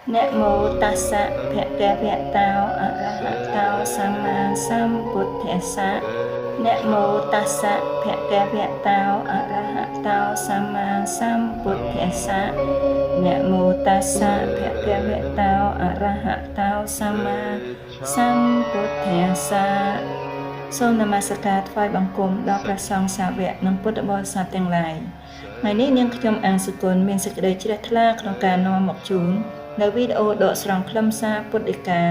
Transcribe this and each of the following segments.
นะโมตัสสะภะคะวะโตอะระหะโตสัมมาสัมพุทธัสสะนะโมตัสสะภะคะวะโตอะระหะโตสัมมาสัมพุทธัสสะนะโมตัสสะภะคะวะโตอะระหะโตสัมมาสัมพุทธัสสะសូមនមស្ការថ្វាយបង្គំដល់ព្រះសង្ឃសាវកនិងពុទ្ធបរិស័ទទាំងឡាយថ្ងៃនេះនាងខ្ញុំអាងសុគន្ធមានសេចក្តីជ្រះថ្លាក្នុងការនាំមកជូននៅវីដេអូដកស្រង់ខ្លឹមសារពុទ្ធដីការ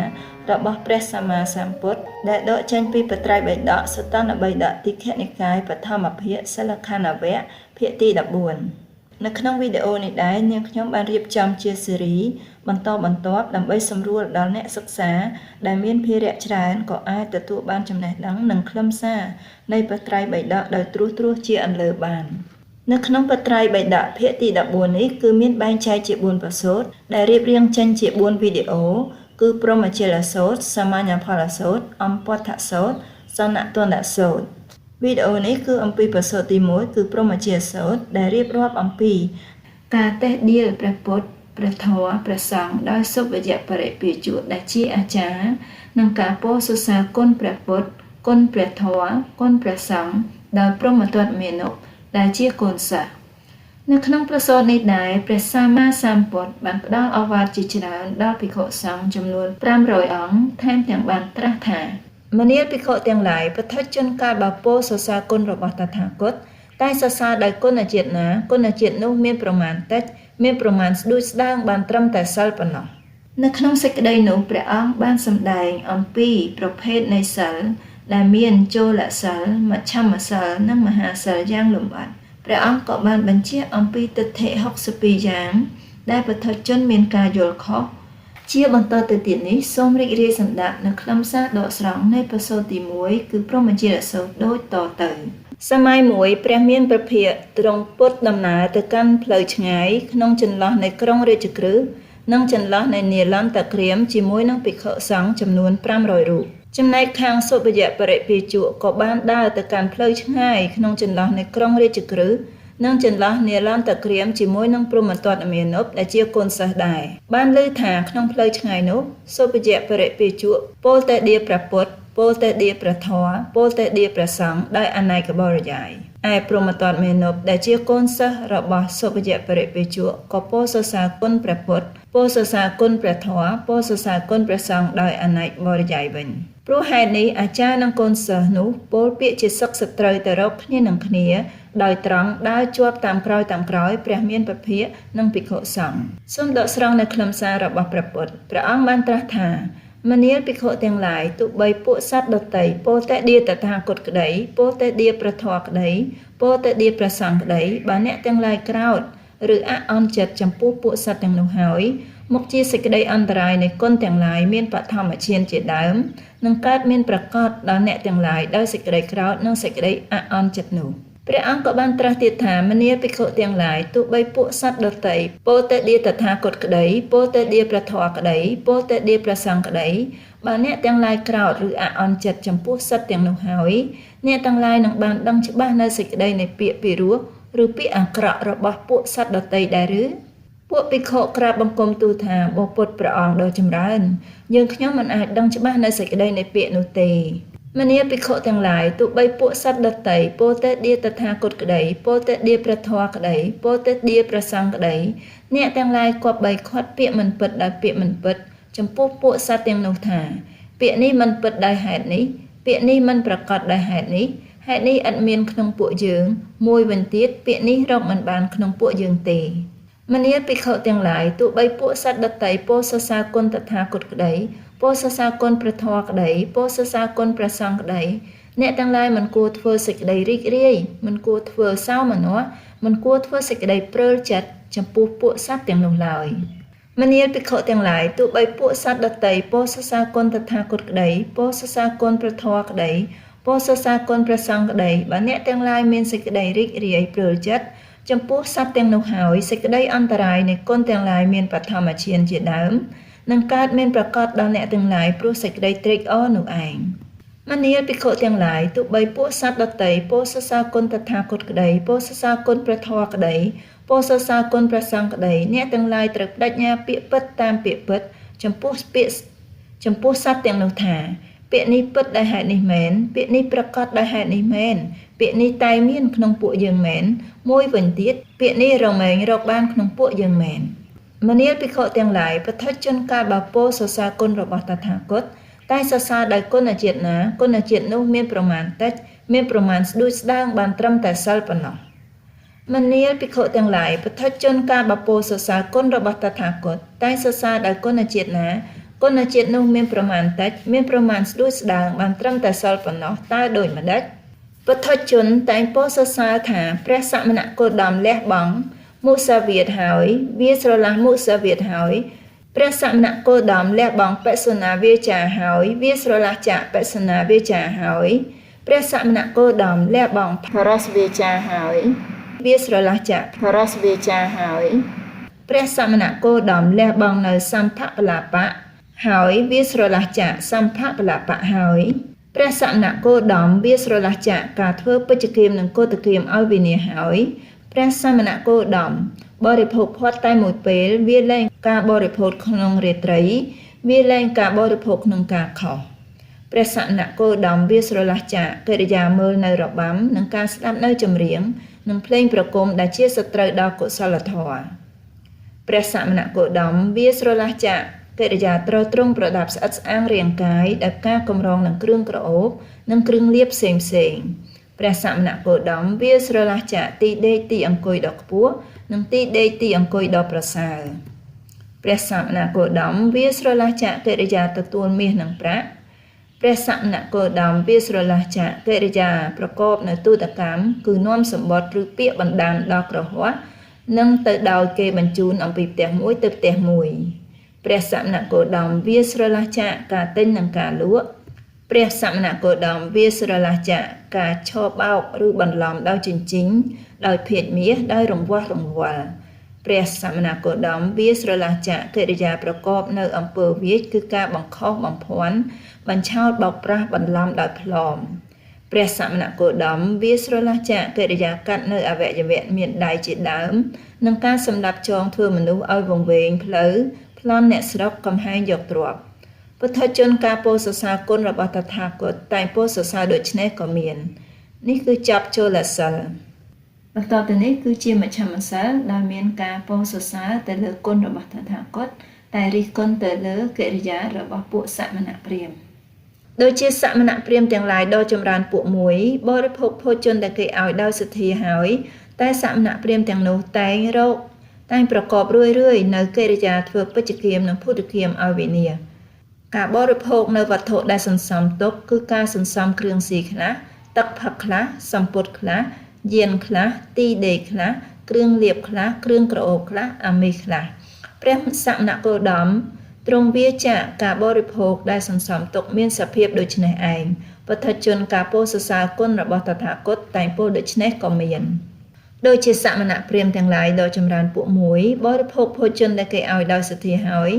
បស់ព្រះសម្មាសម្ពុទ្ធដែលដកចេញពីបត្រៃបិដកសតនបិដកទីឃនិកាយបឋមភាគសិលខណ្ឌវគ្គភាគទី14នៅក្នុងវីដេអូនេះដែរនាងខ្ញុំបានរៀបចំជាស៊េរីបន្តបន្ទាប់ដើម្បីសម្រួលដល់អ្នកសិក្សាដែលមានភារៈច្រើនក៏អាចទទួលបានចំណេះដឹងនិងខ្លឹមសារនៃបត្រៃបិដកដោយត្រួសជាអន្លើបាននៅក្នុងបត្រៃបិដកភាគទី14នេះគឺមានបែងចែកជា4ប្រសូតដែលរៀបរៀងចេញជា4វីដេអូគឺព្រហ្មជលសូត្រសាមញ្ញផលសូត្រអំពតសូត្រសនតនសូត្រវីដេអូនេះគឺអំពីប្រសូតទី1គឺព្រហ្មជលសូត្រដែលរៀបរាប់អំពីការតេះដៀលព្រះពុទ្ធព្រះធម៌ព្រះសង្ឃដោយសុភយបរិពាជុដែលជាអាចារ្យនិងការពោលសរសើរគុណព្រះពុទ្ធគុណព្រះធម៌គុណព្រះសង្ឃដោយព្រហ្មទត្តមានុដែលជាកូនសិស្សនៅក្នុងប្រសូតនេះដែរព្រះសម្មាសម្ពុទ្ធបានផ្ដល់ឱវាទជាច្រើនដល់ភិក្ខុសង្ឃចំនួន500អង្គថែមទាំងបានត្រាស់ថាមនាលភិក្ខុទាំងឡាយប្រថុជនកាលបពោសរសើរគុណរបស់តថាគតតែសរសើរដោយគុណជាតិណាគុណជាតិនោះមានប្រមាណតិចមានប្រមាណស្ដួចស្ដើងបានត្រឹមតែសិលប៉ុណ្ណោះនៅក្នុងសេចក្តីនោះព្រះអង្គបានសម្ដែងអំពីប្រភេទនៃសិលដែលមានចូលសិលមជ្ឈមសិលនិងមហាសិលយ៉ាងលម្អិតព្រះអង្គក៏បានបញ្ជាក់អំពីទិដ្ឋិ62យ៉ាងដែលពុទ្ធជនមានការយល់ខុសជាបន្តទៅទៀតនេះសូមរីករាយសម្ដាប់នៅខ្លឹមសារដកស្រង់នៃប្រសូតទី1គឺព្រហ្មជលសូត្រដូចតទៅសម័យមួយព្រះមានព្រះភិក្ខទ្រង់ពុតដំណើរទៅកាន់ផ្លូវឆ្ងាយក្នុងចន្លោះនៃក្រុងរាជក្រឹសនិងចន្លោះនៃនាលន្តក្រាមជាមួយនឹងភិក្ខុសង្ឃចំនួន500រូបចំណែកខាងសុភយបរិពាជុក៏បានដើរទៅកាន់ផ្លូវឆ្ងាយក្នុងចន្លោះនៃក្រុងរាជក្រឹសនិងចន្លោះនាលន្តក្រាមជាមួយនឹងព្រហ្មទត្តមានុដែលជាកូនសិស្សដែរបានឮថាក្នុងផ្លូវឆ្ងាយនោះសុភយបរិពាជុពោលតែដៀព្រះពុទ្ធពោលតែដៀព្រះធម៌ពោលតែដៀព្រះសង្ឃដោយអនេកបរិយាយឯព្រហ្មទត្តមានុដែលជាកូនសិស្សរបស់សុភយបរិពាជុក៏ពោលសរសើរគុណព្រះពុទ្ធពោលសរសើរគុណព្រះធម៌ពោលសរសើរគុណព្រះសង្ឃដោយអនេកបរិយាយវិញព្រោះហេតុនេះអាចារ្យនិងកូនសិស្សនោះពោលពាក្យជាសឹកសត្រូវទៅរកគ្នានឹងគ្នាដោយត្រង់ដើរជាប់តាមក្រោយព្រះមានពភាកនិងភិក្ខុសង្ឃសូមដកស្រង់នៅខ្លឹមសាររបស់ព្រះពុទ្ធព្រះអង្គបានត្រាស់ថាមនាលភិក្ខុទាំងឡាយទោះបីពួកសត្វដតីពោលតែដៀតថាគតក្តីពោលតែដៀព្រះធម៌ក្តីពោលតែដៀព្រះសង្ឃក្តីបើអ្នកទាំងឡាយក្រោធឬអអន់ចិត្តចំពោះពួកសត្វទាំងនោះហើយមកជាសេចក្តីអន្តរាយនៃគុណទាំងឡាយមានបឋមឈានជាដើមនឹងកើតមានប្រកបដល់អ្នកទាំងឡាយដោយសេចក្តីក្រោធនិងសេចក្តីអអន់ចិត្តនោះព្រះអង្គក៏បានត្រាស់ទៀតថាមនាលភិក្ខុទាំងឡាយទោះបីពួកសត្វដតីពោលតែដៀតថាគតក្តីពោលតែដៀព្រះធម៌ក្តីពោលតែដៀព្រះសង្ឃក្តីបើអ្នកទាំងឡាយក្រោធឬអអន់ចិត្តចំពោះសត្វទាំងនោះហើយអ្នកទាំងឡាយនឹងបានដឹងច្បាស់នៅសេចក្តីនៃពាក្យពិរោះឬពាក្យអាក្រក់របស់ពួកសត្វដតីដែរឬពួកភិក្ខុក្រាបបង្គំទូលថាបពុទ្ធព្រះអង្គដ៏ចម្រើនយើងខ្ញុំមិនអាចដឹងច្បាស់នៅសេចក្តីនៃពាក្យនោះទេមនាលភិក្ខុទាំងឡាយទោះបីពួកសត្វដតីពោលតែដៀតថាគតក្តីពោលតែដៀព្រះធម៌ក្តីពោលតែដៀព្រះសង្ឃក្តីអ្នកទាំងឡាយគប្បីខាត់ពាក្យមិនពិតដោយពាក្យមិនពិតចំពោះពួកសត្វទាំងនោះថាពាក្យនេះមិនពិតដោយហេតុនេះពាក្យនេះមិនប្រកបដោយហេតុនេះហេតុនេះឥតមានក្នុងពួកយើងមួយវិញទៀតពាក្យនេះរកមិនបានក្នុងពួកយើងទេមនាលភិក្ខុទាំងឡាយទោះបីពួកសត្វដតីពោលសរសើរគុណតថាគតក្តីពោលសរសើរគុណព្រះធម៌ក្តីពោលសរសើរគុណព្រះសង្ឃក្តីអ្នកទាំងឡាយមិនគួរធ្វើសេចក្តីរីករាយមិនគួរធ្វើសោមនស្សមិនគួរធ្វើសេចក្តីព្រើលចិត្តចំពោះពួកសត្វទាំងនោះឡើយមនាលភិក្ខុទាំងឡាយទោះបីពួកសត្វដតីពោលសរសើរគុណតថាគតក្តីពោលសរសើរគុណព្រះធម៌ក្តីពោលសរសើរគុណព្រះសង្ឃក្តីបើអ្នកទាំងឡាយមានសេចក្តីរីករាយព្រើលចិត្តចំពោះសត្វទាំងនោះហើយសេចក្តីអន្តរាយនៃគុណទាំងឡាយមានបឋមឈានជាដើមនឹងកើតមានប្រកបដល់អ្នកទាំងឡាយព្រោះសេចក្តីត្រេកអរនោះឯង មនាលភិក្ខុទាំងឡាយទោះបីពួកសត្វដតីពោលសរសើរគុណតថាគតក្តីពោលសរសើរគុណព្រះធម៌ក្តីពោលសរសើរគុណព្រះសង្ឃក្តីអ្នកទាំងឡាយត្រូវបដិញ្ញាពាក្យពិតតាមពាក្យពិតចំពោះសត្វទាំងនោះថាពាក្យនេះពិតដោយហេតុនេះមែនពាក្យនេះប្រកាសដោយហេតុនេះមែនពាក្យនេះតែមានក្នុងពួកយើងមែនមួយវិញទៀតពាក្យនេះរមែងរកបានក្នុងពួកយើងមែនមនាលភិក្ខុទាំងឡាយបឋិជនកាលបើពោលសរសើរគុណរបស់តថាគតតែសរសើរដោយគុណជាតិណាគុណជាតិនោះមានប្រមាណតិចមានប្រមាណស្ដួចស្ដើងបានត្រឹមតែសិលប៉ុណ្ណោះមនាលភិក្ខុទាំងឡាយបឋិជនកាលបើពោលសរសើរគុណរបស់តថាគតតែសរសើរដោយគុណជាតិណាគុណជាតិនោះមានប្រមាណតិចមានប្រមាណស្ដួចស្ដើងបានត្រឹមតែសិលប៉ុណ្ណោះតើដូចម្ដេចបឋិជនតែងពោលសរសើរថាព្រះសមណគោតមលះបង់មុសាវាទហើយវាស្រឡះមុសាវាទហើយព្រះសមណគោតមលះបង់បិសនាវាចាហើយវាស្រឡះចាបិសនាវាចាហើយព្រះសមណគោតមលះបង់ផរសវាចាហើយវាស្រឡះចាផរសវាចាហើយព្រះសមណគោតមលះបង់នៅសម្ភបលាបៈហើយវាស្រឡះចាសម្ភបលាបៈហើយព្រះសមណគោតមវាស្រឡះចាការធ្វើពេជ្ជគាមនិងកោតគាមឲ្យវិនាហើយព្រះសមណគោតមបរិភោគផាត់តែមួយពេលវាលែងការបរិភោគក្នុងរាត្រីវាលែងការបរិភោគក្នុងការខុសព្រះសមណគោតមវាស្រឡះចាកិរិយាមើលនៅរបាំនិងការស្ដាប់នៅចម្រៀងនិងភ្លេងប្រគំដែលជាសត្រូវដល់កុសលធម៌ព្រះសមណគោតមវាស្រឡះចាកិរិយាត្រូវត្រង់ប្រដាប់ស្អិតស្អាងរាងកាយដោយការកម្រងនឹងគ្រឿងក្រអូបនិងគ្រឿងលាបផ្សេងព្រះសមណគោតមវាស្រឡះចាទីដេកទីអង្គុយដ៏ខ្ពស់និងទីដេកទីអង្គុយដ៏ប្រសើរព្រះសមណគោតមវាស្រឡះចាកិរិយាទទួលមាសនិងប្រាក់ព្រះសមណគោតមវាស្រឡះចាកិរិយាប្រកបនៅទូតកម្មគឺនាំសម្បត្តិឬពាក្យបណ្ដានដល់ក្រហមនិងទៅដោយគេបញ្ជូនអំពីផ្ទះមួយទៅផ្ទះមួយព្រះសមណគោតមវាស្រឡះចាការទិញនិងការលក់ព្រះសមណគោតមវាស្រឡះចាការឆោបោកឬបន្លំដោយជញ្ជីងដោយភេទមាសដោយរង្វាស់រង្វាល់ព្រះសមណគោតមវាស្រឡះចាកិរិយាប្រកបនៅអំពើវាចគឺការបង្ខំបំភាន់បញ្ឆោតបោកប្រាស់បន្លំដោយផ្លំព្រះសមណគោតមវាស្រឡះចាកិរិយាកាត់នៅអវយវៈមានដៃជាដើមនិងការសម្ដាប់ចងធ្វើមនុស្សឲ្យវង្វេងផ្លូវប្លន់អ្នកស្រុកកំហែងយកទ្រព្យពុទ្ធជនការពោលសរសើរគុណរបស់តថាគតតែពោលសរសើរដូច្នេះក៏មាននេះគឺចាប់ចូលសិលបន្តទៅនេះគឺជាមជ្ឈមសិលដែលមានការពោលសរសើរទៅលើគុណរបស់តថាគតតែរិះគន់ទៅលើកិរិយារបស់ពួកសមណព្រាហ្មណ៍ដូចជាសមណព្រាហ្មណ៍ទាំងឡាយដ៏ចម្រើនពួកមួយបរិភោគភោជនដែលគេឲ្យដោយសទ្ធាហើយតែសមណព្រាហ្មណ៍ទាំងនោះតែងប្រកបរឿយនៅកិរិយាធ្វើពេជ្ជគាមនិងពុទ្ធគាមឲ្យវិនាការបរិភោគនៅវត្ថុដែលសន្សំទុកគឺការសន្សំគ្រឿងស៊ីខ្លះទឹកផឹកខ្លះសម្ពុតខ្លះយានខ្លះទីដេកខ្លះគ្រឿងលាបខ្លះគ្រឿងក្រអូបខ្លះអាមេសខ្លះព្រះសមណគោតមទ្រង់វាចាការបរិភោគដែលសន្សំទុកមានសភាពដូចនេះឯងពុទ្ធជនការពោលសរសើរគុណរបស់តថាគតតែងពោលដូចនេះក៏មានដូចជាសមណព្រាហ្មណ៍ទាំងឡាយដ៏ចម្រើនពួកមួយបរិភោគភោជនដែលគេឲ្យដោយសទ្ធាហើយ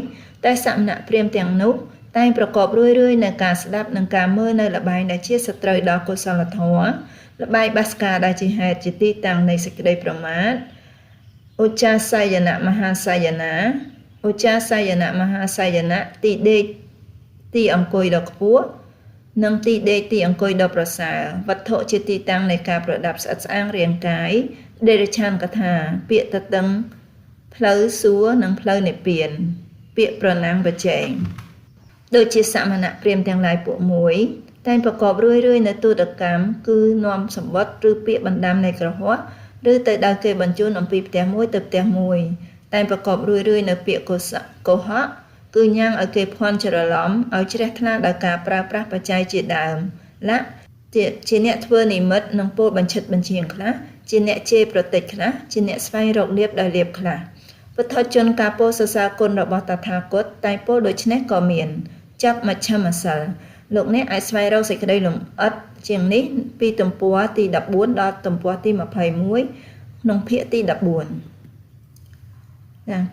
តែសមណព្រាហ្មណ៍ទាំងនោះតែងប្រកបរឿយនៅការស្ដាប់និងការមើលនៅល្បែងដែលជាសត្រូវដល់កុសលធម៌ល្បែងបាសកាដែលជាហេតុជាទីតាំងនៃសេចក្តីប្រមាទឧច្ចាសយណៈមហាសយនាឧច្ចាសយណៈមហាសយណៈទីដេកទីអង្គុយដ៏ខ្ពស់និងទីដេកទីអង្គុយដ៏ប្រសើរវត្ថុជាទីតាំងនៃការប្រដាប់ស្អិតស្អាងរាងកាយដេរឆានកថាពាក្យតឹងផ្លូវសួគ៌និងផ្លូវនិព្វានពាក្យប្រណាំងបច្ចេកដូចជាសមណព្រាហ្មណ៍ទាំងឡាយពួកមួយតែងប្រកបរឿយនៅទូតកម្មគឺនាំសម្បត្តិឬពាក្យបណ្ដាំនៃក្រហមឬទៅដល់គេបញ្ជូនអំពីផ្ទះមួយទៅផ្ទះមួយតែងប្រកបរឿយនៅពាក្យកុហកគឺញ៉ាំងឲ្យគេភ័ន្តច្រឡំឲ្យជ្រះថ្លាដោយការប្រើប្រាស់បច្ច័យជាដើមលៈជាអ្នកធ្វើនិមិត្តនិងពោលបញ្ឆិតបញ្ជាងខ្លះជាអ្នកជេរប្រតិចខ្លះជាអ្នកស្វែងរកលៀបដោយលៀបខ្លះពុទ្ធជនការពោលសរសើរគុណរបស់តថាគតតែងពោលដូចនេះក៏មានចាប់មជ្ឈមសិលលោកអ្នកអាចស្វែងរកសេចក្តីលម្អិតជាងនេះពីទំព័រទី14ដល់ទំព័រទី21ក្នុងភាគទី14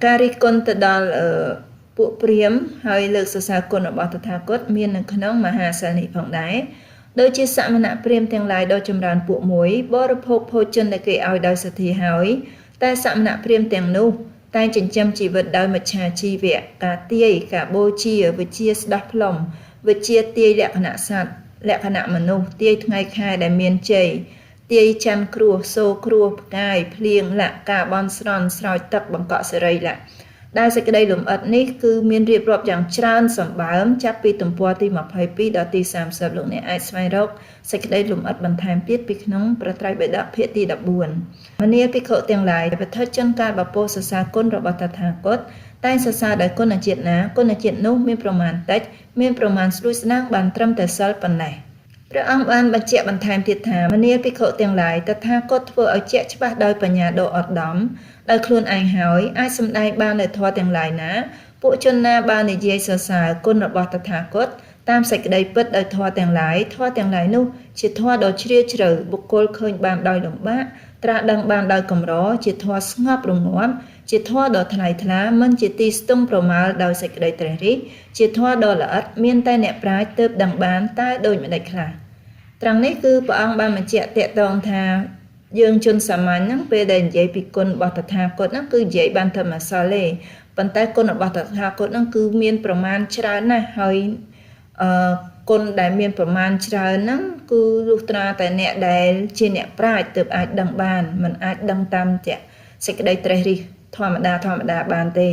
ការរិះគន់ទៅដល់ពួកព្រាហ្មណ៍ហើយលើកសរសើរគុណរបស់តថាគតមាននៅក្នុងមហាសិលនេះផងដែរ ដូចជាសមណៈព្រាហ្មណ៍ទាំងឡាយដ៏ចម្រើនពួកមួយបរិភោគភោជនដែលគេឲ្យដោយសទ្ធាហើយតែសមណៈព្រាហ្មណ៍ទាំងនោះតែងចិញ្ចឹមជីវិតដោយមច្ឆាជីវៈការទាយការបូជាវិជាស្ដោះផ្លុំវិជាទាយលក្ខណៈសត្វលក្ខណៈមនុស្សទាយថ្ងៃខែដែលមានជ័យទាយច័ន្ទគ្រោះសូរគ្រោះផ្កាយភ្លៀងលក្ខការបន់ស្រន់ស្រោចទឹកបង្កក់សេរីលក្ខដែលសេចក្តីលំអិតនេះគឺមានរៀបរាប់យ៉ាងច្រើនសម្បើមចាប់ពីទំព័រទី22ដល់ទី30លោកអ្នកអាចស្វែងរកសេចក្តីលំអិតបន្ថែមទៀតពីក្នុងប្រត្រៃបិដកភាគទី14មនាភិក្ខុទាំងឡាយប្រតិជនកាលបពោសរសើរគុណរបស់តថាគតតែងសរសើរដោយគុណជាតិណាគុណជាតិនោះមានប្រមាណតិចមានប្រមាណស្រួយស្នាងបានត្រឹមតែសិលប៉ុណ្ណេះព្រះអង្គបានបញ្ជាក់បន្ថែមទៀតថាមនាភិក្ខុទាំងឡាយតថាគតធ្វើឲ្យជាក់ច្បាស់ដោយបញ្ញាដ៏ឧត្តមដោយខ្លួនឯងហើយអាចសម្ដែងបាននៅធម៌ទាំងឡាយណាពួកជនណាបាននិយាយសរសើរគុណរបស់តថាគតតាមសេចក្តីពិតដោយធម៌ទាំងឡាយនោះជាធម៌ដ៏ជ្រាលជ្រៅបុគ្គលឃើញបានដោយលំបាកត្រាស់ដឹងបានដោយកម្រជាធម៌ស្ងប់រងាប់ជាធម៌ដ៏ថ្លៃថ្លាមិនជាទីស្ទង់ប្រមាលដោយសេចក្តីត្រេះរិះជាធម៌ដ៏ល្អិតមានតែអ្នកប្រាជ្ញទើបដឹងបានតើដូចម្តេចខ្លះត្រង់នេះគឺព្រះអង្គបានបញ្ជាក់តាក់ទងថាយើងជនសាមញ្ញហ្នឹងពេលដែលនិយាយពីគុណរបស់តថាគតហ្នឹងគឺនិយាយបានតែម្សិលទេប៉ុន្តែគុណរបស់តថាគតហ្នឹងគឺមានប្រមាណច្រើនណាស់ហើយគុណដែលមានប្រមាណច្រើនហ្នឹងគឺលុះត្រាតែអ្នកដែលជាអ្នកប្រាជ្ញទើបអាចដឹងបានមិនអាចដឹងតាមសេចក្តីត្រេះរិះធម្មតាបានទេ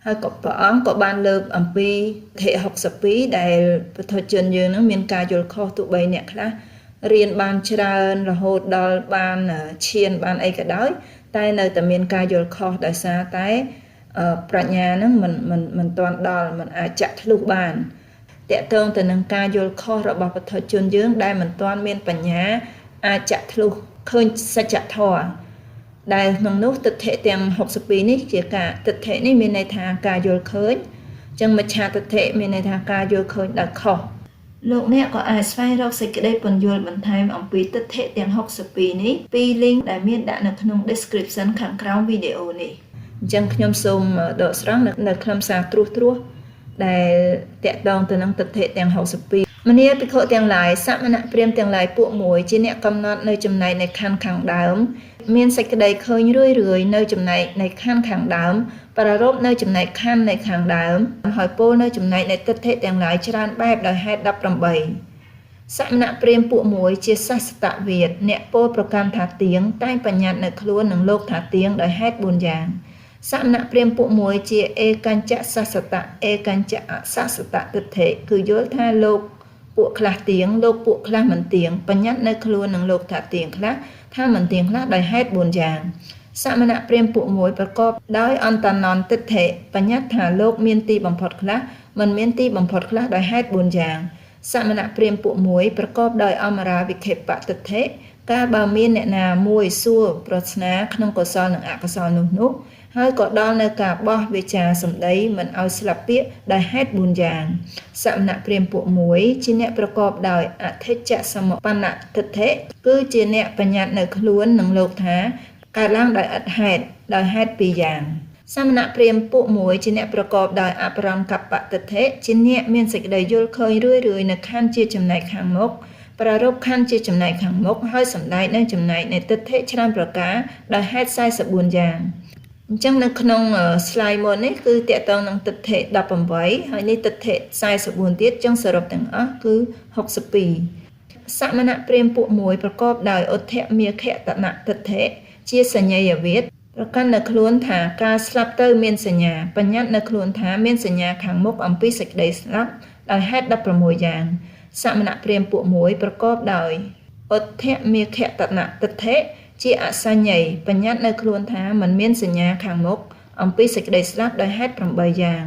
ហើយក៏ព្រះអង្គក៏បានលើកអំពីធិ62ដែលពុទ្ធជនយើងហ្នឹងមានការយល់ខុសទោះបីអ្នកខ្លះរៀនបានច្រើនរហូតដល់បានឈានបានអីក៏ដោយតែនៅតែមានការយល់ខុសដោយសារតែប្រាជ្ញាហ្នឹងមិនទាន់ដល់មិនអាចចាក់ធ្លុះបានតកតងទៅនឹងការយល់ខុសរបស់ពុទ្ធជនយើងដែលមិនទាន់មានបញ្ញាអាចចាក់ធ្លុះឃើញសច្ចធម៌ដែលក្នុងនោះទិដ្ឋិទាំង62នេះជាការទិដ្ឋិនេះមានន័យថាការយល់ឃើញអញ្ចឹងមច្ឆាទិដ្ឋិមានន័យថាការយល់ឃើញដោយខុសលោកអ្នកក៏អាចស្វែងរកសេចក្តីពន្យល់បន្ថែមអំពីទិដ្ឋិទាំង62នេះពី link ដែលមានដាក់នៅក្នុង description ខាងក្រោមវីដេអូនេះអញ្ចឹងខ្ញុំសូមដកស្រង់នៅខ្លឹមសារត្រួសដែលតាក់ទងទៅនឹងទិដ្ឋិទាំង62មនាភិក្ខុទាំងឡាយសមណៈព្រាហ្មណ៍ទាំងឡាយពួកមួយជាអ្នកកំណត់នៅចំណែកនៃខណ្ឌខាងដើមមានសេចក្តីឃើញរឿយនៅចំណែកនៃខណ្ឌខាងដើមប្រារព្ធនៅចំណែកខណ្ឌនៃខាងដើមហើយពោលនៅចំណែកនៃទិដ្ឋិទាំងឡាយច្រើនបែបដោយហេតុ18សមណៈព្រាហ្មណ៍ពួកមួយជាសាស្តវាទអ្នកពោលប្រកាន់ថាទៀងតែងបញ្ញត្តិនៅខ្លួននឹងលោកថាទៀងដោយហេតុ4យ៉ាងសមណៈព្រាហ្មណ៍ពួកមួយជាឯកញ្ចសសតៈឯកញ្ចអសសតៈទិដ្ឋិគឺយល់ថាលោកពួកខ្លះទៀងលោកពួកខ្លះមិនទៀងបញ្ញត្តិនៅខ្លួននឹងលោកថាទៀងខ្លះថាមិនទៀងខ្លះដោយហេតុ4យ៉ាងសមណៈព្រាហ្មណ៍ពួកមួយប្រកបដោយអន្តនន្តទិដ្ឋិបញ្ញត្តិថាលោកមានទីបំផុតខ្លះមិនមានទីបំផុតខ្លះដោយហេតុ4យ៉ាងសមណៈព្រាហ្មណ៍ពួកមួយប្រកបដោយអមរាវិខេបទិដ្ឋិកាលបើមានអ្នកណាមួយសួរប្រស្នាក្នុងកុសលនិងអកុសលនោះហើយក៏ដល់នៅការបោះវិចារសម្ដីមិនឲ្យស្លាប់ពាក្យដោយហេតុ4យ៉ាងសមណៈព្រាហ្មណ៍ពួកមួយជាអ្នកប្រកបដោយអធិច្ចសមបណ្ណទិដ្ឋិគឺជាអ្នកបញ្ញត្តិនៅខ្លួននឹងលោកថាកើតឡើងដោយអត់ហេតុដោយហេតុ2យ៉ាងសមណៈព្រាហ្មណ៍ពួកមួយជាអ្នកប្រកបដោយអបរង្គបទិដ្ឋិជាអ្នកមានសេចក្តីយល់ឃើញរឿយនៅខណ្ឌជាចំណែកខាងមុខប្រារព្ធខណ្ឌជាចំណែកខាងមុខហើយសម្ដែងនៅចំណែកនៃទិដ្ឋិច្រើនប្រការដោយហេតុ44យ៉ាងអញ្ចឹងនៅក្នុង slide មុននេះគឺតកតងនឹងទិដ្ឋិ18ហើយនេះទិដ្ឋិ44ទៀតចឹងសរុបទាំងអស់គឺ62សមណៈព្រាហ្មណ៍ពួកមួយប្រកបដោយឧទ្ធមាខតនទិដ្ឋិជាសញ្ញយវាទប្រកាន់នៅខ្លួនថាការស្លាប់ទៅមានសញ្ញាបញ្ញត្តិនៅខ្លួនថាមានសញ្ញាខាងមុខអំពីសេចក្តីស្លាប់ដោយហេតុ16យ៉ាងសមណៈព្រាហ្មណ៍ពួកមួយប្រកបដោយឧទ្ធមាខតនទិដ្ឋិជាអសញ្ញ័យបញ្ញត្តិនៅខ្លួនថាមិនមានសញ្ញាខាងមុខអំពីសេចក្តីស្លាប់ដោយហេតុ8យ៉ាង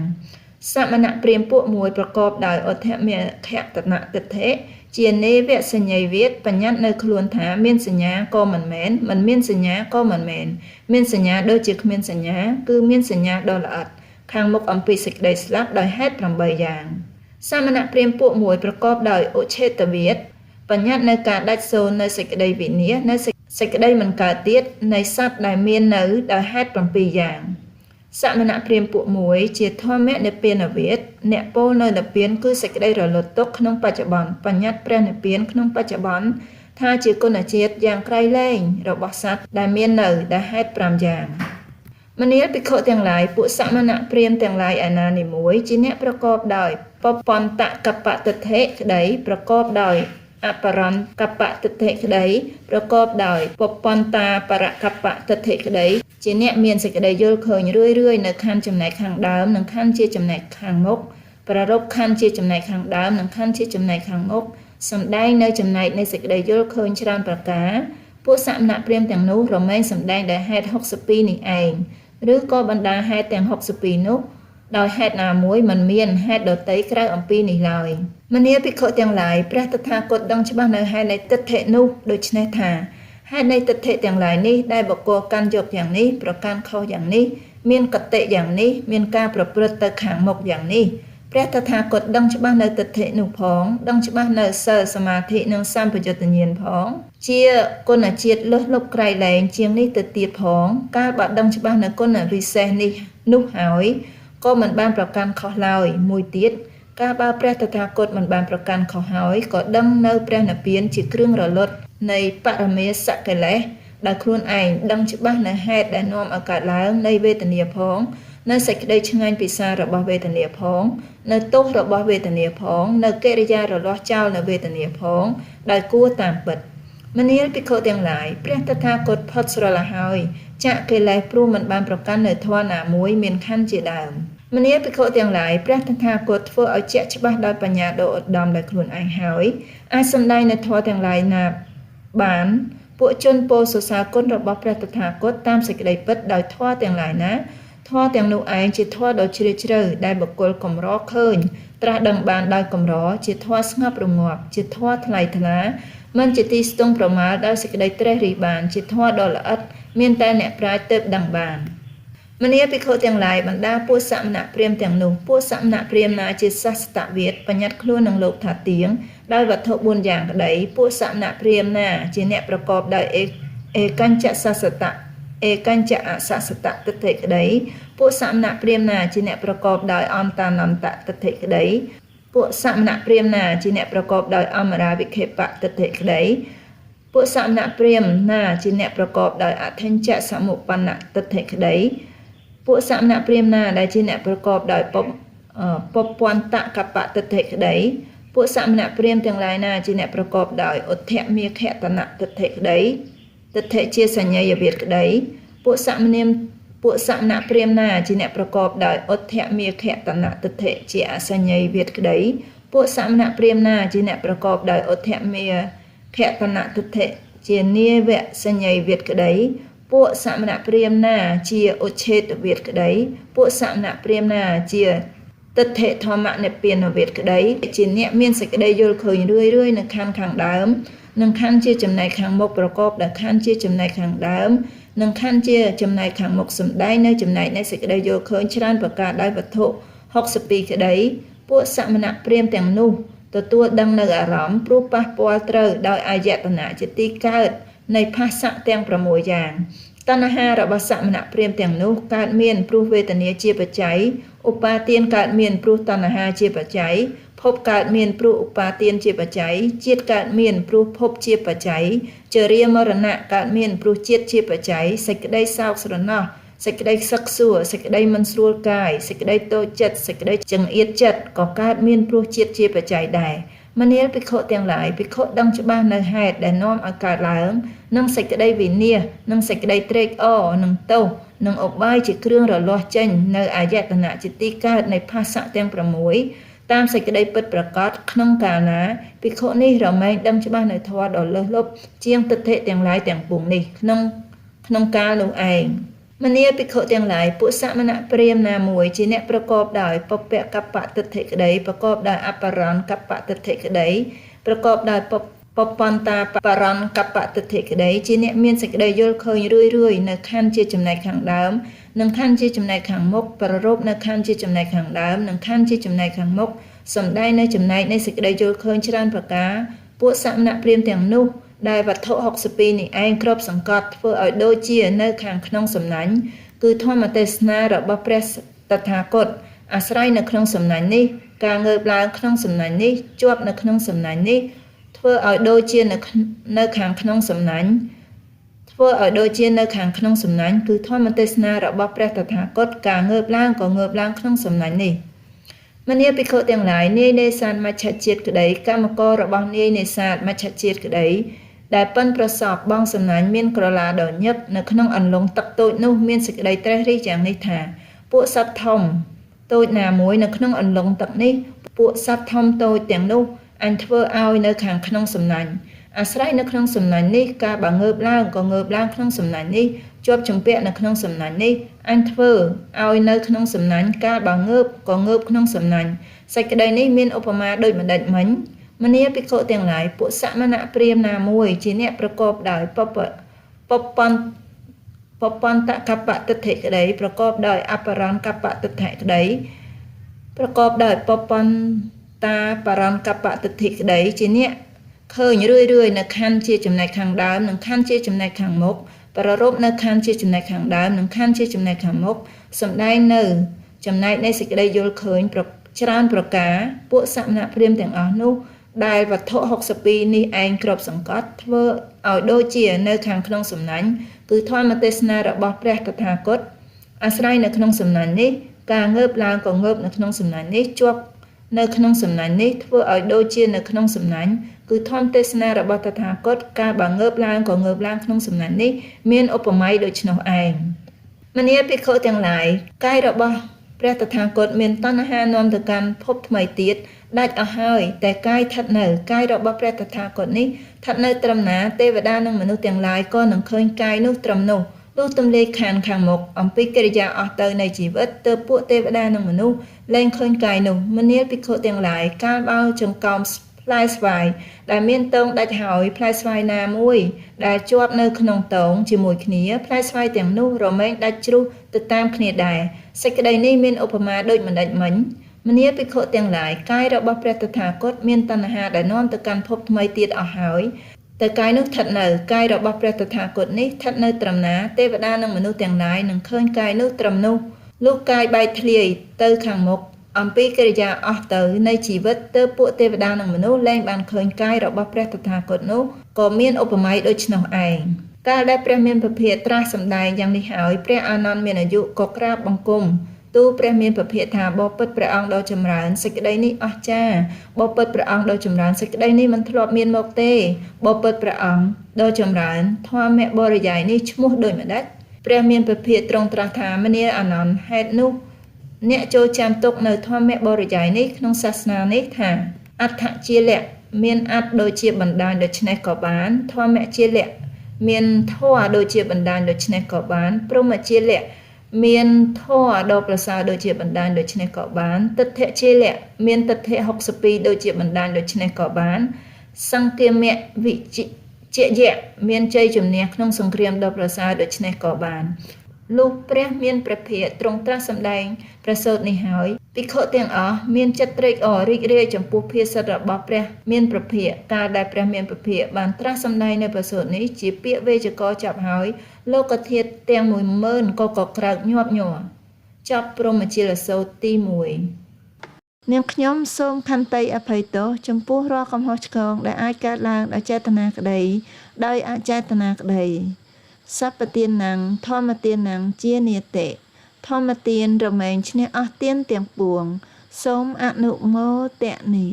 សមណៈព្រាហ្មណ៍ពួកមួយប្រកបដោយឧទ្ធមាខតនទិដ្ឋិជានេវសញ្ញ័យវាទបញ្ញត្តិនៅខ្លួនថាមានសញ្ញាក៏មិនមែនមិនមានសញ្ញាក៏មិនមែនមានសញ្ញាដូចជាគ្មានសញ្ញាគឺមានសញ្ញាដ៏ល្អិតខាងមុខអំពីសេចក្តីស្លាប់ដោយហេតុ8យ៉ាងសមណៈព្រាហ្មណ៍ពួកមួយប្រកបដោយឧច្ឆេតវាទបញ្ញត្តិនៅការដាច់សូន្យនៅសេចក្តីវិនាសនៅសេចក្តីមិនកើតទៀតនៃសត្វដែលមាននៅដោយហេតុ7យ៉ាង សមណៈព្រាមពួកមួយជាធម្មនិព្វានវេទអ្នកពោលនៅនិព្វានគឺសេចក្តីរលត់ទុកក្នុងបច្ចុប្បន្នបញ្ញត្តិព្រះនិព្វានក្នុងបច្ចុប្បន្នថាជាគុណជាតិយ៉ាងក្រៃលែងរបស់សត្វដែលមាននៅដែលហេតុ5យ៉ាងមនាលភិក្ខុទាំងឡាយពួកសមណៈព្រាមទាំងឡាយឯណានីមួយជាអ្នកប្រកបដោយពពន្តកបតិថិក្តីប្រកបដោយអបរន្តកបតិថិក្តីប្រកបដោយពពន្តាបរកបតិថិក្តីជាអ្នកមានសេចក្តីយល់ឃើញរឿយៗនៅខណ្ឌចំណែកខាងដើមនិងខណ្ឌជាចំណែកខាងមុខប្ររពខណ្ឌជាចំណែកខាងដើមនិងខណ្ឌជាចំណែកខាងមុខសម្ដែងនៅចំណែកនៃសេចក្តីយល់ឃើញច្រើនប្រការពួកសមណៈព្រាមទាំងនោះរមែងសម្ដែងដោយហេតុ62នេះឯងឬក៏បណ្ដាហេតុទាំង62នោះដោយហេតុណាមួយមិនមានហេតុដតីក្រៅអំពីនេះឡើយមនាលភិក្ខុទាំងឡាយព្រះតថាគតដឹងច្បាស់នៅហេតុនៃទិដ្ឋិនោះដូច្នេះថាហេតុនៃទិដ្ឋិទាំងឡាយនេះដែលបុគ្គលកាន់យកយ៉ាងនេះប្រកាន់ខុសយ៉ាងនេះមានកតិយ៉ាងនេះមានការប្រព្រឹត្តទៅខាងមុខយ៉ាងនេះព្រះតថាគតដឹងច្បាស់នៅទិដ្ឋិនោះផងដឹងច្បាស់នៅសិលសមាធិនិងសម្បយុត្តញ្ញាណផងជាគុណជាតិលើសលប់ក្រៃលែងជាងនេះទៅទៀតផងកាលបើដឹងច្បាស់នៅគុណវិសេសនេះនោះហើយក៏មិនបានប្រកាន់ខុសឡើយមួយទៀតកាលបើព្រះតថាគតមិនបានប្រកាន់ខុសហើយក៏ដឹងនៅព្រះនិព្វានជាគ្រឿងរលត់នៃបរមេសកិលេសដែលខ្លួនឯងដឹងច្បាស់នៅហេតុដែលនាំឲ្យកើតឡើងនៃវេទនាផងនៅសេចក្តីឆ្ងាញ់ពិសារបស់វេទនាផងនៅទោសរបស់វេទនាផងនៅកិរិយារលាស់ចោលនៅវេទនាផងដែលគួរតាមពិតមនាលភិក្ខុទាំងឡាយព្រះតថាគតផុតស្រឡះហើយចាក់កិលេសព្រោះមិនបានប្រកាន់នៅធម៌ណាមួយមានខណ្ឌជាដើមមនាលភិក្ខុទាំងឡាយព្រះតថាគតធ្វើឲ្យជាក់ច្បាស់ដោយបញ្ញាដ៏ឧត្តមដោយខ្លួនឯងហើយអាចសម្ដែងនៅធម៌ទាំងឡាយណាបានពួកជនពោលសរសើរគុណរបស់ព្រះតថាគតតាមសេចក្តីពិតដោយធម៌ទាំងឡាយណាធម៌ទាំងនោះឯងជាធម៌ដ៏ជ្រាលជ្រៅដែលបុគ្គលកម្រឃើញត្រាស់ដឹងបានដោយកម្រជាធម៌ស្ងប់រងាប់ជាធម៌ថ្លៃថ្លាមិនជាទីស្ទង់ប្រមាលដោយសេចក្តីត្រេះរិះបានជាធម៌ដ៏ល្អិតមានតែអ្នកប្រាជ្ញទើបដឹងបានមនាលភិក្ខុទាំងឡាយបណ្ដាពួកសមណៈព្រាមទាំងនោះពួកសមណៈព្រាមណាជាសាស្តវិទ្យបញ្ញត្តិខ្លួននឹងលោកថាទៀងដោយវត្ថុ4យ៉ាងក្តីពួកសមណៈព្រាមណាជាអ្នកប្រកបដោយអេកញ្ចសសតៈអេកញ្ចអសសតៈទិដ្ឋិក្តីពួកសមណៈព្រាមណាជាអ្នកប្រកបដោយអន្តានន្តៈទិដ្ឋិក្តីពួកសមណៈព្រាមណាជាអ្នកប្រកបដោយអមរាវិខេបៈទិដ្ឋិក្តីពួកសមណៈព្រាមណាជាអ្នកប្រកបដោយអថញ្ចសមុបណ្ណទិដ្ឋិក្តីពួកសមណៈព្រាមណាដែលជាអ្នកប្រកបដោយពពន្តកបតិថិក្តីពួកសមណៈព្រាមទាំងឡាយណាជាអ្នកប្រកបដោយឧទ្ធមាខតនតិថិក្តីទិដ្ឋិជាសញ្ញយវិទ្យក្តីពួកសមណៈព្រាមណាជាអ្នកប្រកបដោយឧទ្ធមាខតនតិថិជាអសញ្ញយវិទ្យក្តីពួកសមណៈព្រាមណាជាអ្នកប្រកបដោយឧទ្ធមាខតនតិថិជានាវសញ្ញយវិទ្យក្តីពួកសមណៈព្រាមណាជាឧច្ឆេតវិទ្យក្តីពួកសមណៈព្រាមណាជាទិដ្ឋិធម្មនិព្វានវិទ្យក្តីជាអ្នកមានសេចក្តីយល់ឃើញរឿយៗនៅខណ្ឌខាងដើមនិងខណ្ឌជាចំណែកខាងមុខប្រកបដោយខណ្ឌជាចំណែកខាងដើមនិងខណ្ឌជាចំណែកខាងមុខសម្ដែងនៅចំណែកនៃសេចក្តីយល់ឃើញច្រើនប្រការដោយវត្ថុ62ក្តីពួកសមណៈព្រាមទាំងនោះទទួលដឹងនៅអារម្មណ៍ព្រោះប៉ះពាល់ត្រូវដោយអាយតនៈជាទីកើតនៃផាសៈទាំង6យ៉ាងតណ្ហារបស់សមណៈព្រាមទាំងនោះកើតមានព្រោះវេទនាជាបច្ច័យឧបាទានកើតមានព្រោះតណ្ហាជាបច្ច័យភពកើតមានព្រោះឧបាទានជាបច្ច័យជាតិកើតមានព្រោះភពជាបច្ច័យចរិយាមរណៈកើតមានព្រោះជាតិជាបច្ច័យសេចក្តីសោកស្រណោះសេចក្តីសឹកសួរសេចក្តីមិនស្រួលកាយសេចក្តីតូចចិត្តសេចក្តីចង្អៀតចិត្តក៏កើតមានព្រោះជាតិជាបច្ច័យដែរមនាលភិក្ខុទាំងឡាយភិក្ខុដឹងច្បាស់នៅហេតុដែលនាំឲ្យកើតឡើងនិងសេចក្តីវិនាសនិងសេចក្តីត្រេកអរនិងទោសនិងឧបាយជាគ្រឿងរលាស់ចេញនៅអាយតនៈជាទីកើតនៃផាសៈទាំង6តាមសេចក្តីពិតប្រាកដក្នុងកាលណាភិក្ខុនេះរមែងដឹងច្បាស់នៅធម៌ដ៏លើសលប់ជាងទិដ្ឋិទាំងឡាយទាំងពួងនេះក្នុងកាលនោះឯងមនាលភិក្ខុទាំងឡាយពួកសមណៈព្រាមណាមួយជាអ្នកប្រកបដោយពពកបតិថិក្តីប្រកបដោយអបរន្តកបតិថិក្តីប្រកបដោយពពន្តាបរន្តកបតិថិក្តីជាអ្នកមានសេចក្តីយល់ឃើញរឿយៗនៅខណ្ឌជាចំណែកខាងដើមនិងខណ្ឌជាចំណែកខាងមុខប្ររពនៅខណ្ឌជាចំណែកខាងដើមនិងខណ្ឌជាចំណែកខាងមុខសម្ដែងនៅចំណែកនៃសេចក្តីយល់ឃើញច្រើនប្រការពួកសមណៈព្រាមទាំងនោះដែលវត្ថុ62នេះឯងគ្របសង្កត់ធ្វើឲ្យដូចជានៅខាងក្នុងសំណាញ់ គឺធម្មទេសនារបស់ព្រះតថាគតអាស្រ័យនៅក្នុងសំណាញ់នេះការងើបឡើងក្នុងសំណាញ់នេះជាប់នៅក្នុងសំណាញ់នេះធ្វើឲ្យដូចជានៅខាងក្នុងសំណាញ់ធ្វើឲ្យដូចជានៅខាងក្នុងសំណាញ់គឺធម្មទេសនារបស់ព្រះតថាគតការងើបឡើងក៏ងើបឡើងក្នុងសំណាញ់នេះមនាភិក្ខុទាំងឡាយនាយនេសាទមច្ឆជាតិក្តីកម្មកររបស់នាយនេសាទមច្ឆជាតិក្តីដែលប៉ិនប្រសពបងសំណាញ់មានក្រឡាដ៏ញឹកនៅក្នុងអន្លង់ទឹកតូចនោះមានសេចក្តីត្រេះរិះយ៉ាងនេះថាពួកសត្វធំតូចណាមួយនៅក្នុងអន្លង់ទឹកនេះពួកសត្វធំតូចទាំងនោះអញធ្វើឲ្យនៅខាងក្នុងសំណាញ់អាស្រ័យនៅក្នុងសំណាញ់នេះការបើងើបឡើងក៏ងើបឡើងក្នុងសំណាញ់នេះជាប់ជំពាក់នៅក្នុងសំណាញ់នេះអញធ្វើឲ្យនៅក្នុងសំណាញ់ការបើងើបក៏ងើបក្នុងសំណាញ់សេចក្តីនេះមានឧបមាដូចម្ដេចមិញមនាភិក្ខុទាំងឡាយពួកសមណៈព្រាហ្មណ៍ណាមួយជាអ្នកប្រកបដោយពបន្តកបតិដ្ឋិក្តីប្រកបដោយអបរណកបតិដ្ឋិក្តីប្រកបដោយពបន្តាបរណកបតិដ្ឋិក្តីជាអ្នកឃើញរឿយនៅខណ្ឌជាចំណែកខាងដើមនិងខណ្ឌជាចំណែកខាងមុខប្ររពនៅខណ្ឌជាចំណែកខាងដើមនិងខណ្ឌជាចំណែកខាងមុខសំដែងនៅចំណែកនៃសេចក្តីយល់ឃើញច្រើនប្រការពួកសមណៈព្រាហ្មណ៍ទាំងអស់នោះដែលវត្ថុ62នេះឯងគ្របសង្កត់ធ្វើឲ្យដូចជានៅខាងក្នុងសំណាញ់គឺធម្មទេសនារបស់ព្រះតថាគតអាស្រ័យនៅក្នុងសំណាញ់នេះការងើបឡើងក៏ងើបនៅក្នុងសំណាញ់នេះជាប់នៅក្នុងសំណាញ់នេះធ្វើឲ្យដូចជានៅក្នុងសំណាញ់គឺធម្មទេសនារបស់តថាគតការបើងើបឡើងក៏ងើបឡើងក្នុងសំណាញ់នេះមានឧបមាដូច្នោះឯងមនាភិក្ខុទាំងឡាយកាយរបស់ព្រះតថាគតមានតណ្ហានាំទៅកាន់ភពថ្មីទៀតដាច់អស់ហើយតែកាយស្ថិតនៅកាយរបស់ព្រះតថាគតនេះស្ថិតនៅត្រឹមណាទេវតានិងមនុស្សទាំងឡាយក៏នឹងឃើញកាយនោះត្រឹមនោះលុះទម្លាយខានខាងមុខអំពីកិរិយាអស់ទៅនៃជីវិតទើបពួកទេវតានិងមនុស្សលែងឃើញកាយនោះមនាលភិក្ខុទាំងឡាយកាលបើចង្កោមផ្លែស្វាយដែលមានតងដាច់ហើយផ្លែស្វាយណាមួយដែលជាប់នៅក្នុងតងជាមួយគ្នាផ្លែស្វាយទាំងនោះរមែងដាច់ជ្រុះទៅតាមគ្នាដែរសេចក្តីនេះមានឧបមាដូចម្ដេចមិញមនាភិក្ខុទាំងឡាយកាយរបស់ព្រះតថាគតមានតណ្ហាដែលនាំទៅកាន់ភពថ្មីទៀតអស់ហើយតែកាយនោះស្ថិតនៅកាយរបស់ព្រះតថាគតនេះស្ថិតនៅត្រឹមណាទេវតានិងមនុស្សទាំងឡាយនឹងឃើញកាយនោះត្រឹមនោះលុះកាយបែកធ្លាយទៅខាងមុខអំពីកិរិយាអស់ទៅនៃជីវិតទើបពួកទេវតានិងមនុស្សលែងបានឃើញកាយរបស់ព្រះតថាគតនោះក៏មានឧបមាដូច្នោះឯងកាលដែលព្រះមានពភាត្រាស់សម្ដែងយ៉ាងនេះហើយព្រះអានន្ទមានអាយុក៏ក្រាបបង្គំទូលព្រះមានពភាថាបបិទ្ធព្រះអង្គដ៏ចម្រើនសេចក្តីនេះអស្ចារ្យបបិទ្ធព្រះអង្គដ៏ចម្រើនសេចក្តីនេះមិនធ្លាប់មានមកទេបបិទ្ធព្រះអង្គដ៏ចម្រើនធម្មបរិយាយនេះឈ្មោះដូចម្ដេចព្រះមានពភាទ្រង់ត្រាស់ថាមនាអានន្ទហេតុនោះអ្នកចូលចាំទុកនៅធម្មបរិយាយនេះក្នុងសាសនានេះថាអដ្ឋជាលក្ខមានអត្តដូចជាបណ្ដាញដូច្នេះក៏បានធម្មជាលក្ខមានធម៌ដូចជាបណ្ដាញដូច្នេះក៏បានព្រហ្មជាលក្ខមានធម៌ដ៏ប្រសើរដូចជាបណ្ដាញដូច្នេះក៏បានទិដ្ឋិជាលក្ខមានទិដ្ឋិ62ដូចជាបណ្ដាញដូច្នេះក៏បានសង្គាមៈវិជ្ជៈមានជ័យជំនះក្នុងសង្គ្រាមដ៏ប្រសើរដូច្នេះក៏បានលុះព្រះមានព្រះភិក្ខទ្រង់ត្រាស់សម្ដែងព្រះសូត្រនេះហើយភិក្ខុទាំងអស់មានចិត្តត្រេកអររីករាយចំពោះភាសិតរបស់ព្រះមានព្រះភិក្ខកាលដែលព្រះមានព្រះភិក្ខបានត្រាស់សម្ដែងនៅព្រះសូត្រនេះជាពាក្យវេយ្យាករណ៍ចាប់ហើយលោកធាតុទាំង 10000 ក៏ក្រើកញាប់ញ័រចប់ព្រហ្មជាលសូត្រទី1នាងខ្ញុំសូមខន្តីអភ័យទោសចំពោះរាល់កំហុសឆ្គងដែលអាចកើតឡើងដោយចេតនាក្តីដោយអចេតនាក្តីសព្បទានណੰធម្មទានណੰជានិតិធម្មទានរមែងឈ្នះអស់ទានទាំងពួងសូមអនុមោទនា